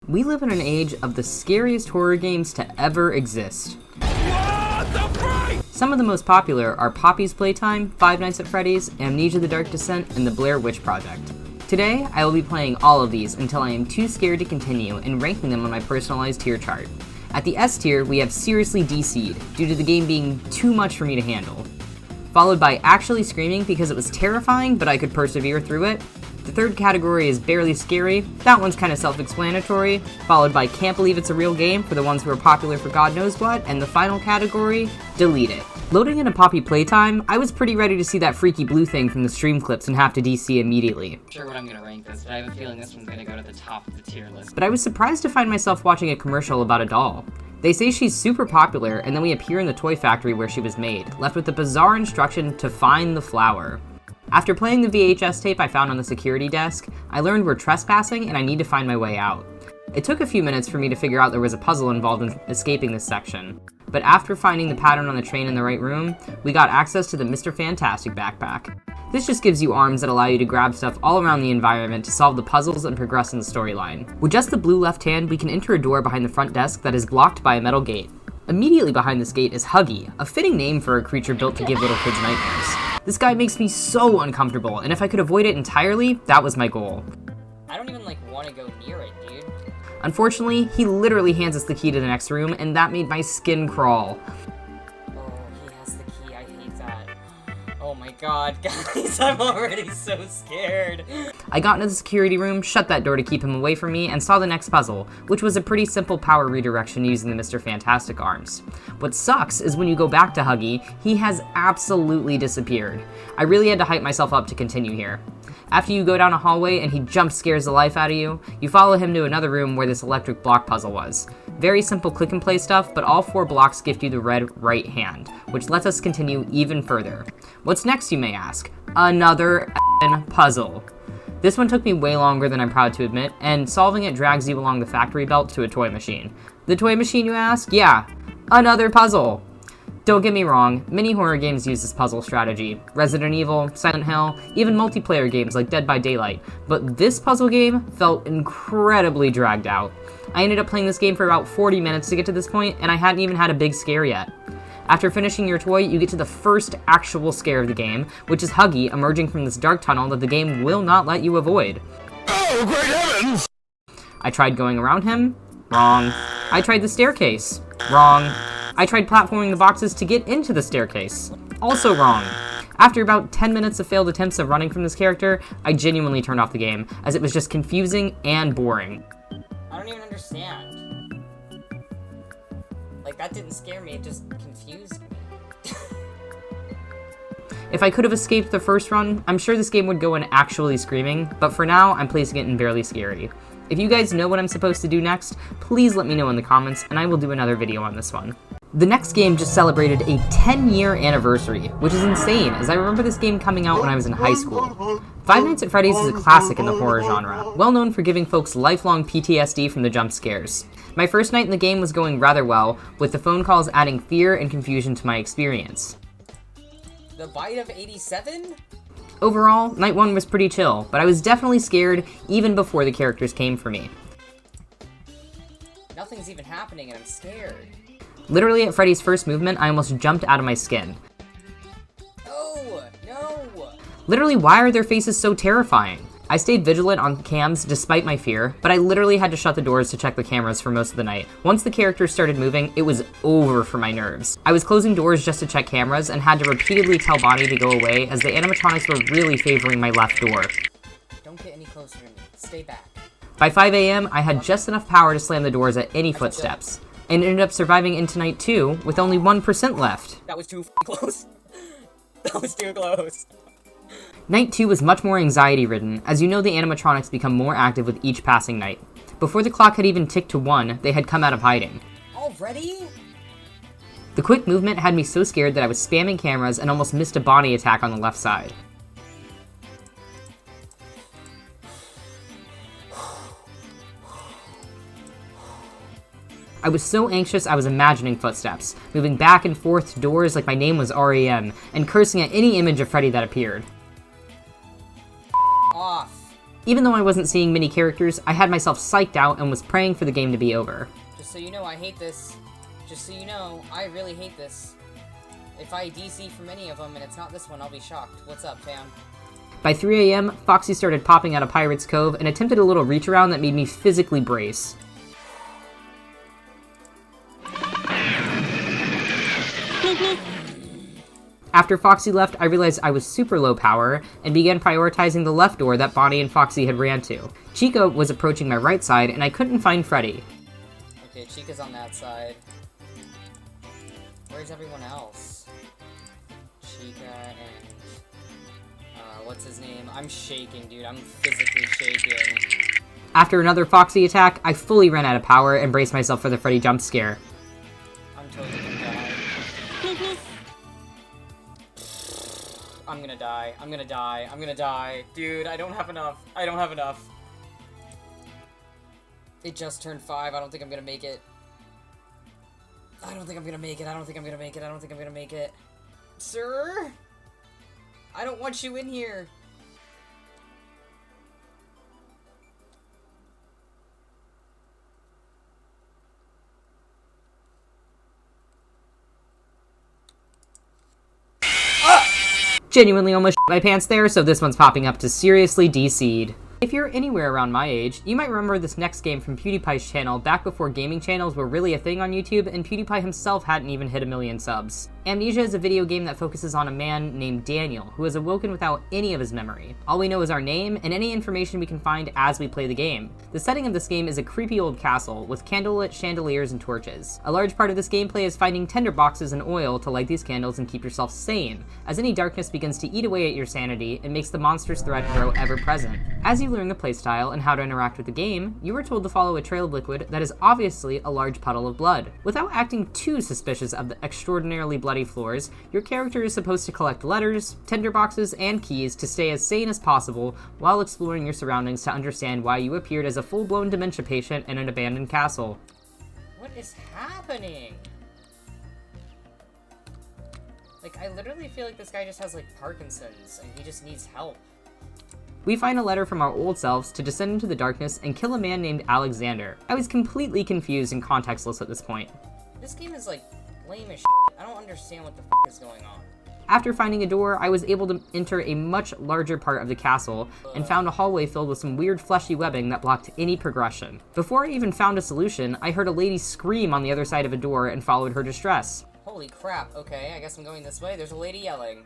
We live in an age of the scariest horror games to ever exist. Some of the most popular are Poppy Playtime, Five Nights at Freddy's, Amnesia the Dark Descent, and the Blair Witch Project. Today, I will be playing all of these until I am too scared to continue and ranking them on my personalized tier chart. At the S tier, we have Seriously DC'd, due to the game being too much for me to handle. Followed by Actually Screaming because it was terrifying, but I could persevere through it. The third category is Barely Scary, that one's kind of self-explanatory, followed by Can't Believe It's a Real Game for the ones who are popular for God knows what, and the final category, Delete It. Loading into Poppy Playtime, I was pretty ready to see that freaky blue thing from the stream clips and have to DC immediately. I'm not sure what I'm gonna rank this, but I have a feeling this one's gonna go to the top of the tier list. But I was surprised to find myself watching a commercial about a doll. They say she's super popular, and then we appear in the toy factory where she was made, left with the bizarre instruction to find the flower. After playing the VHS tape I found on the security desk, I learned we're trespassing and I need to find my way out. It took a few minutes for me to figure out there was a puzzle involved in escaping this section, but after finding the pattern on the train in the right room, we got access to the Mr. Fantastic backpack. This just gives you arms that allow you to grab stuff all around the environment to solve the puzzles and progress in the storyline. With just the blue left hand, we can enter a door behind the front desk that is blocked by a metal gate. Immediately behind this gate is Huggy, a fitting name for a creature built to give little kids nightmares. This guy makes me so uncomfortable, and if I could avoid it entirely, that was my goal. I don't even want to go near it, dude. Unfortunately, he literally hands us the key to the next room, and that made my skin crawl. Oh, he has the key. I hate that. Oh my god, guys, I'm already so scared. I got into the security room, shut that door to keep him away from me, and saw the next puzzle, which was a pretty simple power redirection using the Mr. Fantastic arms. What sucks is when you go back to Huggy, he has absolutely disappeared. I really had to hype myself up to continue here. After you go down a hallway and he jump scares the life out of you, you follow him to another room where this electric block puzzle was. Very simple click and play stuff, but all 4 blocks gift you the red right hand, which lets us continue even further. What's next, you may ask? Another puzzle. This one took me way longer than I'm proud to admit, and solving it drags you along the factory belt to a toy machine. The toy machine, you ask? Yeah, another puzzle. Don't get me wrong, many horror games use this puzzle strategy. Resident Evil, Silent Hill, even multiplayer games like Dead by Daylight. But this puzzle game felt incredibly dragged out. I ended up playing this game for about 40 minutes to get to this point, and I hadn't even had a big scare yet. After finishing your toy, you get to the first actual scare of the game, which is Huggy emerging from this dark tunnel that the game will not let you avoid. Oh, great heavens! I tried going around him. Wrong. I tried the staircase. Wrong. I tried platforming the boxes to get into the staircase. Also wrong. After about 10 minutes of failed attempts of running from this character, I genuinely turned off the game, as it was just confusing and boring. I don't even understand. That didn't scare me, it just confused me. If I could have escaped the first run, I'm sure this game would go in Actually Screaming, but for now, I'm placing it in Barely Scary. If you guys know what I'm supposed to do next, please let me know in the comments, and I will do another video on this one. The next game just celebrated a 10-year anniversary, which is insane, as I remember this game coming out when I was in high school. Five Nights at Freddy's is a classic in the horror genre, well known for giving folks lifelong PTSD from the jump scares. My first night in the game was going rather well, with the phone calls adding fear and confusion to my experience. The bite of 87? Overall, night 1 was pretty chill, but I was definitely scared even before the characters came for me. Nothing's even happening and I'm scared. Literally at Freddy's first movement, I almost jumped out of my skin. No! No! Literally, why are their faces so terrifying? I stayed vigilant on cams despite my fear, but I literally had to shut the doors to check the cameras for most of the night. Once the characters started moving, it was over for my nerves. I was closing doors just to check cameras and had to repeatedly tell Bonnie to go away as the animatronics were really favoring my left door. Don't get any closer to me. Stay back. By 5 a.m., I had just enough power to slam the doors at any footsteps, and ended up surviving into night 2 with only 1% left. That was too close. That was too close. Night 2 was much more anxiety-ridden, as you know the animatronics become more active with each passing night. Before the clock had even ticked to 1, they had come out of hiding. Already? The quick movement had me so scared that I was spamming cameras and almost missed a Bonnie attack on the left side. I was so anxious I was imagining footsteps, moving back and forth to doors like my name was REM, and cursing at any image of Freddy that appeared. Off. Even though I wasn't seeing many characters, I had myself psyched out and was praying for the game to be over. Just so you know, I hate this. Just so you know, I really hate this. If I DC from any of them and it's not this one, I'll be shocked. What's up, fam? By 3 a.m., Foxy started popping out of Pirate's Cove and attempted a little reach around that made me physically brace. After Foxy left, I realized I was super low power, and began prioritizing the left door that Bonnie and Foxy had ran to. Chica was approaching my right side, and I couldn't find Freddy. Okay, Chica's on that side. Where's everyone else? Chica and... what's his name? I'm shaking, dude. I'm physically shaking. After another Foxy attack, I fully ran out of power and braced myself for the Freddy jump scare. I'm totally gonna die. I'm gonna die. I'm gonna die. I'm gonna die. Dude, I don't have enough. I don't have enough. It just turned 5. I don't think I'm gonna make it. I don't think I'm gonna make it. I don't think I'm gonna make it. I don't think I'm gonna make it. Sir? I don't want you in here. Genuinely almost shit my pants there, so this one's popping up to seriously DC'd. If you're anywhere around my age, you might remember this next game from PewDiePie's channel back before gaming channels were really a thing on YouTube and PewDiePie himself hadn't even hit 1 million subs. Amnesia is a video game that focuses on a man named Daniel, who is awoken without any of his memory. All we know is our name and any information we can find as we play the game. The setting of this game is a creepy old castle with candlelit chandeliers and torches. A large part of this gameplay is finding tinder boxes and oil to light these candles and keep yourself sane, as any darkness begins to eat away at your sanity and makes the monster's threat grow ever present. As you learn the playstyle and how to interact with the game, you are told to follow a trail of liquid that is obviously a large puddle of blood. Without acting too suspicious of the extraordinarily bloody floors, your character is supposed to collect letters, tinderboxes, and keys to stay as sane as possible while exploring your surroundings to understand why you appeared as a full-blown dementia patient in an abandoned castle. What is happening? Like, I literally feel like this guy just has, like, Parkinson's, and he just needs help. We find a letter from our old selves to descend into the darkness and kill a man named Alexander. I was completely confused and contextless at this point. This game is, like, lame as shit. I don't understand what the is going on. After finding a door, I was able to enter a much larger part of the castle and found a hallway filled with some weird fleshy webbing that blocked any progression. Before I even found a solution, I heard a lady scream on the other side of a door and followed her distress. Holy crap, okay, I guess I'm going this way. There's a lady yelling.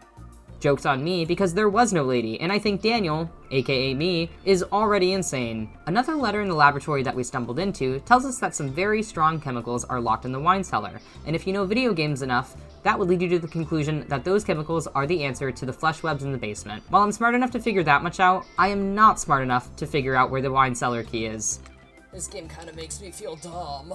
Joke's on me, because there was no lady, and I think Daniel, aka me, is already insane. Another letter in the laboratory that we stumbled into tells us that some very strong chemicals are locked in the wine cellar, and if you know video games enough, that would lead you to the conclusion that those chemicals are the answer to the flesh webs in the basement. While I'm smart enough to figure that much out, I am not smart enough to figure out where the wine cellar key is. This game kinda makes me feel dumb.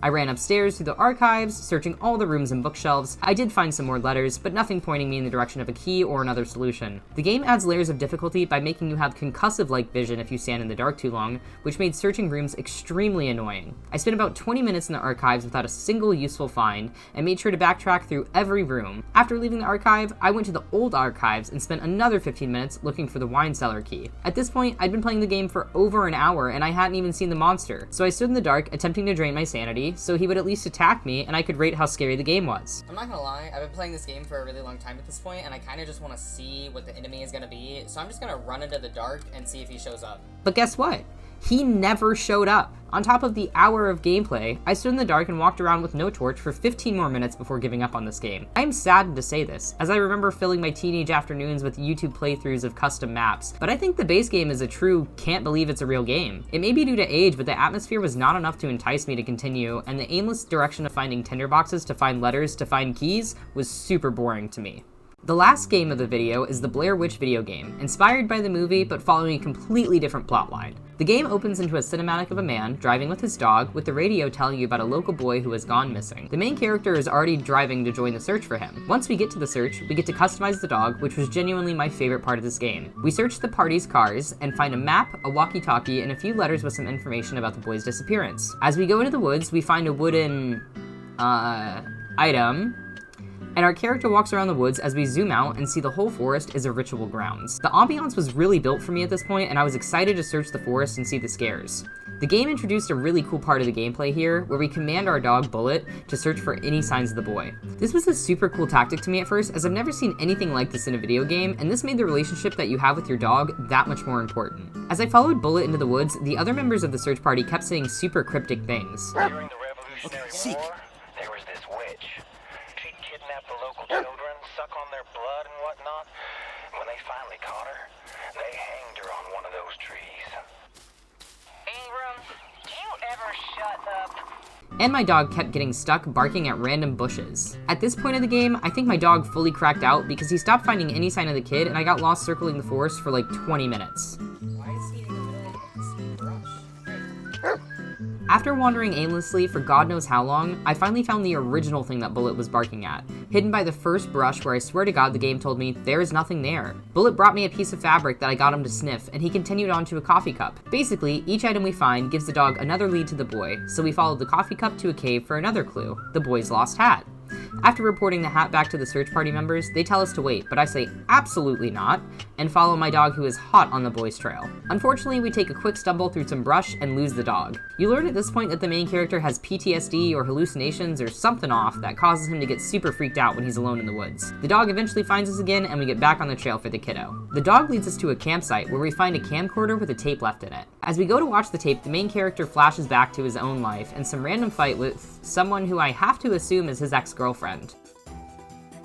I ran upstairs through the archives, searching all the rooms and bookshelves. I did find some more letters, but nothing pointing me in the direction of a key or another solution. The game adds layers of difficulty by making you have concussive-like vision if you stand in the dark too long, which made searching rooms extremely annoying. I spent about 20 minutes in the archives without a single useful find, and made sure to backtrack through every room. After leaving the archive, I went to the old archives and spent another 15 minutes looking for the wine cellar key. At this point, I'd been playing the game for over an hour and I hadn't even seen the monster, so I stood in the dark attempting to drain my sanity, so he would at least attack me and I could rate how scary the game was. I'm not gonna lie, I've been playing this game for a really long time at this point, and I kinda just wanna see what the enemy is gonna be, so I'm just gonna run into the dark and see if he shows up. But guess what? He never showed up. On top of the hour of gameplay, I stood in the dark and walked around with no torch for 15 more minutes before giving up on this game. I'm saddened to say this, as I remember filling my teenage afternoons with YouTube playthroughs of custom maps, but I think the base game is a true can't believe it's a real game. It may be due to age, but the atmosphere was not enough to entice me to continue, and the aimless direction of finding tinderboxes to find letters to find keys was super boring to me. The last game of the video is the Blair Witch video game, inspired by the movie but following a completely different plotline. The game opens into a cinematic of a man driving with his dog, with the radio telling you about a local boy who has gone missing. The main character is already driving to join the search for him. Once we get to the search, we get to customize the dog, which was genuinely my favorite part of this game. We search the party's cars and find a map, a walkie-talkie, and a few letters with some information about the boy's disappearance. As we go into the woods, we find a wooden, item And our character walks around the woods as we zoom out and see the whole forest is a ritual grounds. The ambiance was really built for me at this point, and I was excited to search the forest and see the scares. The game introduced a really cool part of the gameplay here, where we command our dog Bullet to search for any signs of the boy. This was a super cool tactic to me at first, as I've never seen anything like this in a video game, and this made the relationship that you have with your dog that much more important. As I followed Bullet into the woods, the other members of the search party kept saying super cryptic things. During the Revolutionary War, there was this witch. She'd kidnap the local children, suck on their blood and whatnot. When they finally caught her, they hanged her on one of those trees. Ingram, do you ever shut up? And my dog kept getting stuck barking at random bushes. At this point of the game, I think my dog fully cracked out because he stopped finding any sign of the kid, and I got lost circling the forest for like 20 minutes. Why is he in the middle of this brush? After wandering aimlessly for God knows how long, I finally found the original thing that Bullet was barking at, hidden by the first brush where I swear to God the game told me there is nothing there. Bullet brought me a piece of fabric that I got him to sniff, and he continued on to a coffee cup. Basically, each item we find gives the dog another lead to the boy, so we followed the coffee cup to a cave for another clue, the boy's lost hat. After reporting the hat back to the search party members, they tell us to wait, but I say absolutely not, and follow my dog who is hot on the boy's trail. Unfortunately, we take a quick stumble through some brush and lose the dog. You learn at this point that the main character has PTSD or hallucinations or something off that causes him to get super freaked out when he's alone in the woods. The dog eventually finds us again, and we get back on the trail for the kiddo. The dog leads us to a campsite where we find a camcorder with a tape left in it. As we go to watch the tape, the main character flashes back to his own life and some random fight with someone who I have to assume is his ex-girlfriend.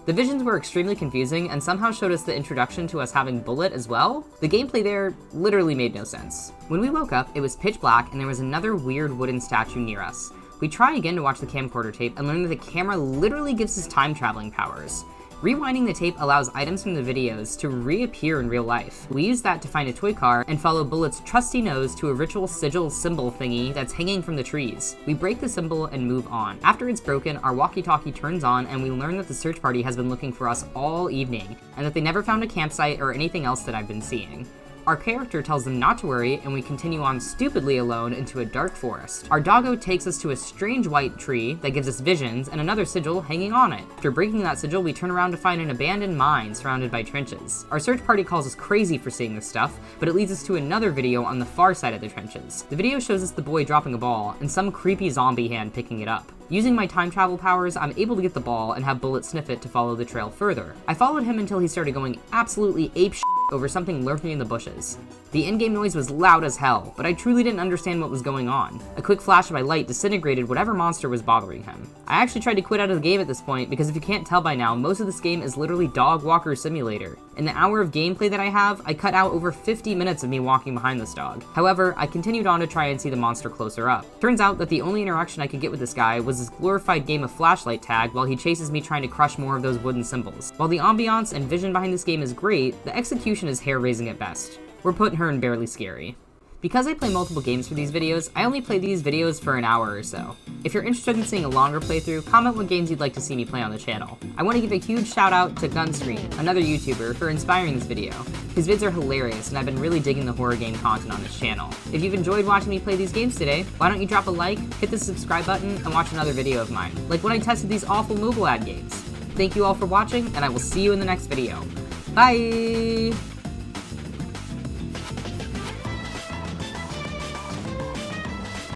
The visions were extremely confusing and somehow showed us the introduction to us having Bullet as well. The gameplay there literally made no sense. When we woke up, it was pitch black and there was another weird wooden statue near us. We try again to watch the camcorder tape and learn that the camera literally gives us time traveling powers. Rewinding the tape allows items from the videos to reappear in real life. We use that to find a toy car and follow Bullet's trusty nose to a ritual sigil symbol thingy that's hanging from the trees. We break the symbol and move on. After it's broken, our walkie-talkie turns on and we learn that the search party has been looking for us all evening and that they never found a campsite or anything else that I've been seeing. Our character tells them not to worry, and we continue on stupidly alone into a dark forest. Our doggo takes us to a strange white tree that gives us visions and another sigil hanging on it. After breaking that sigil, we turn around to find an abandoned mine surrounded by trenches. Our search party calls us crazy for seeing this stuff, but it leads us to another video on the far side of the trenches. The video shows us the boy dropping a ball and some creepy zombie hand picking it up. Using my time travel powers, I'm able to get the ball and have Bullet sniff it to follow the trail further. I followed him until he started going absolutely apeshit over something lurking in the bushes. The in-game noise was loud as hell, but I truly didn't understand what was going on. A quick flash of my light disintegrated whatever monster was bothering him. I actually tried to quit out of the game at this point because if you can't tell by now, most of this game is literally Dog Walker Simulator. In the hour of gameplay that I have, I cut out over 50 minutes of me walking behind this dog. However, I continued on to try and see the monster closer up. Turns out that the only interaction I could get with this guy was this glorified game of flashlight tag while he chases me trying to crush more of those wooden symbols. While the ambiance and vision behind this game is great, the execution is hair-raising at best. We're putting her in barely scary. Because I play multiple games for these videos, I only play these videos for an hour or so. If you're interested in seeing a longer playthrough, comment what games you'd like to see me play on the channel. I want to give a huge shout out to Gunscreen, another YouTuber, for inspiring this video. His vids are hilarious, and I've been really digging the horror game content on this channel. If you've enjoyed watching me play these games today, why don't you drop a like, hit the subscribe button, and watch another video of mine, like when I tested these awful mobile ad games. Thank you all for watching, and I will see you in the next video. Bye!